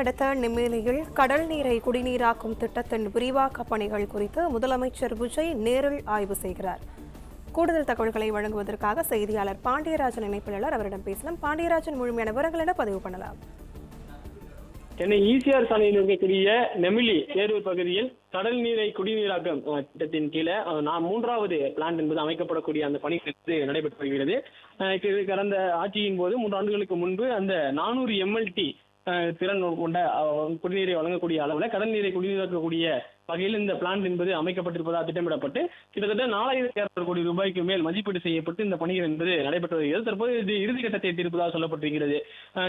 அடுத்த நெம்மேலியில் கடல் நீரை குடிநீராக்கும் திட்டத்தின் விரிவாக்க பணிகள் குறித்து முதலமைச்சர் விஜய் நேரில் ஆய்வு செய்கிறார். கூடுதல் தகவல்களை வழங்குவதற்காக செய்தியாளர் பாண்டியராஜன் இணைப்பிலாளர் அவரிடம் பேசலாம். பாண்டியராஜன், முழுமையான விவரங்களை பதிவு பண்ணலாம். சென்னை ஈசிஆர் சாலையில் இருக்கக்கூடிய நெமிலி தேரூர் பகுதியில் கடல் நீரை குடிநீராக்கம் திட்டத்தின் கீழே மூன்றாவது பிளான்ட் என்பது அமைக்கப்படக்கூடிய அந்த பணி நடைபெற்று வருகிறது. கடந்த ஆட்சியின் போது 3 ஆண்டுகளுக்கு முன்பு அந்த 400 MLT திறன் கொண்ட குடிநீரை வழங்கக்கூடிய அளவில் கடல் நீரை குடிநீராக்கக்கூடிய வகையில் இந்த பிளான்ட் என்பது அமைக்கப்பட்டிருப்பதாக திட்டமிடப்பட்டு கிட்டத்தட்ட 4200 கோடி ரூபாய்க்கு மேல் மதிப்பீடு செய்யப்பட்டு இந்த பணிகள் என்பது நடைபெற்று வருகிறது. தற்போது இது இறுதிக்கட்டத்தை எட்டியிருப்பதாக சொல்லப்பட்டிருக்கிறது.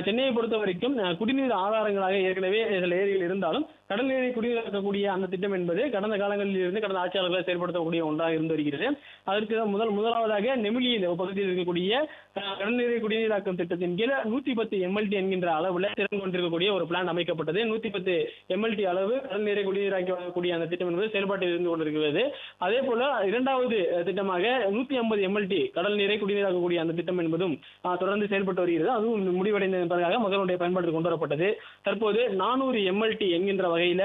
சென்னையை பொறுத்த வரைக்கும் குடிநீர் ஆதாரங்களாக ஏற்கனவே சில ஏரிகள் இருந்தாலும் கடல் நீரை குடிநீராக்கக்கூடிய அந்த திட்டம் என்பது கடந்த காலங்களில் இருந்து கடந்த ஆட்சியாளர்களை செயல்படுத்தக்கூடிய ஒன்றாக இருந்து வருகிறது. அதற்கு முதலாவதாக நெமிலி பகுதியில் இருக்கக்கூடிய கடல் நீரை குடிநீராக்கும் திட்டத்தின் கீழ் 110 MLT என்கின்ற அளவில் திறன் கொண்டிருக்கக்கூடிய ஒரு பிளான் அமைக்கப்பட்டது. 110 MLT அளவு கடல் நீரை குடிநீராக்கி வழங்கக்கூடிய அந்த திட்டம் என்பது செயல்பாட்டில் இருந்து கொண்டிருக்கிறது. அதே போல இரண்டாவது திட்டமாக 150 MLT கடல் நீரை குடிநீராக்கக்கூடிய அந்த திட்டம் என்பதும் தொடர்ந்து செயல்பட்டு வருகிறது. அதுவும் முடிவடைந்த என்பதற்காக மக்களுடைய பயன்பாட்டில் கொண்டு வரப்பட்டது. தற்போது 400 MLT என்கின்ற வகையில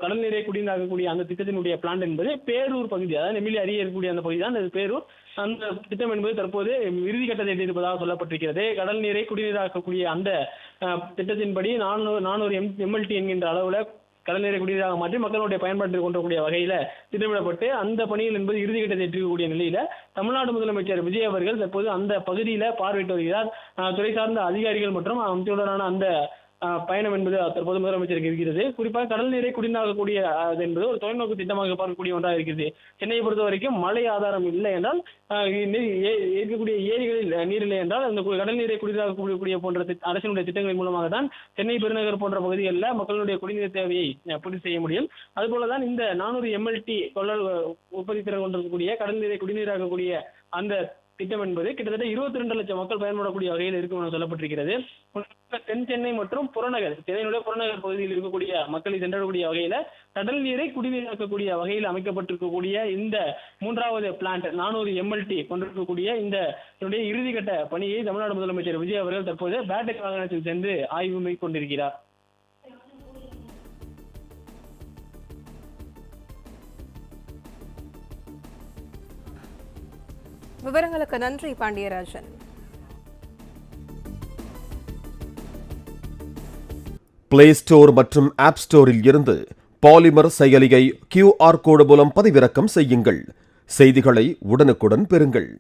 கடல் நீரை குடிநீராக்கக்கூடிய அந்த திட்டத்தினுடைய பிளான் என்பது பேரூர் பகுதி, அதாவது நெமிலி அருகே இருக்கக்கூடிய அந்த பகுதி தான் பேரூர். அந்த திட்டம் என்பது தற்போது இறுதிக்கட்டத்தை எட்டியிருப்பதாக சொல்லப்பட்டிருக்கிறது. கடல் நீரை குடிநீராக்கக்கூடிய அந்த திட்டத்தின்படி 400 MLT என்கின்ற அளவுல கடல் நீரை குடிநீராக மாற்றி மக்களுடைய பயன்பாட்டில் கொண்டக்கூடிய வகையில திட்டமிடப்பட்டு அந்த பணிகள் என்பது இறுதிக்கட்டத்தை எட்டிருக்கக்கூடிய நிலையில தமிழ்நாடு முதலமைச்சர் விஜய் அவர்கள் தற்போது அந்த பகுதியில பார்வையிட்டு வருகிறார். துறை சார்ந்த அதிகாரிகள் மற்றும் அமைச்சருடனான அந்த பயணம் என்பது தற்போது முதலமைச்சருக்கு இருக்கிறது. குறிப்பாக கடல் நீரை குடிநீராக்கக்கூடிய என்பது ஒரு தொலைநோக்கு திட்டமாக பார்க்கக்கூடிய ஒன்றாக இருக்கிறது. சென்னையை பொறுத்த வரைக்கும் மழை ஆதாரம் இல்லை என்றால் இருக்கக்கூடிய ஏரிகளில் நீர் இல்லை என்றால் அந்த கடல் நீரை குடிநீராக்கக்கூடிய போன்ற அரசினுடைய திட்டங்களின் மூலமாக தான் சென்னை பெருநகர் போன்ற பகுதிகளில் மக்களுடைய குடிநீர் தேவையை பூர்த்தி செய்ய முடியும். அதுபோலதான் இந்த 400 MLT உற்பத்தி திறன் கொண்டிருக்கக்கூடிய கடல் நீரை குடிநீராக்கக்கூடிய அந்த திட்டம் என்பது கிட்டத்தட்ட 22 லட்சம் மக்கள் பயன்படக்கூடிய வகையில் இருக்கும் என சொல்லப்பட்டிருக்கிறது. தென் சென்னை மற்றும் புறநகர், சென்னையினுடைய புறநகர் பகுதியில் இருக்கக்கூடிய மக்களை சென்றக்கூடிய வகையில கடல் நீரை குடிநீராக்கக்கூடிய வகையில் அமைக்கப்பட்டிருக்கக்கூடிய இந்த மூன்றாவது பிளான்ட் 400 MLT கொண்டிருக்கக்கூடிய இந்த இறுதிக்கட்ட பணியை தமிழ்நாடு முதலமைச்சர் விஜய் அவர்கள் தற்போது பேட்டக் வாகனத்தில் சென்று ஆய்வு மேற்கொண்டிருக்கிறார். விவரங்களுக்கு நன்றி பாண்டியராஜன். பிளே ஸ்டோர் மற்றும் ஆப் ஸ்டோரில் இருந்து பாலிமர் செயலியை QR கோடு மூலம் பதிவிறக்கம் செய்யுங்கள். செய்திகளை உடனுக்குடன் பெறுங்கள்.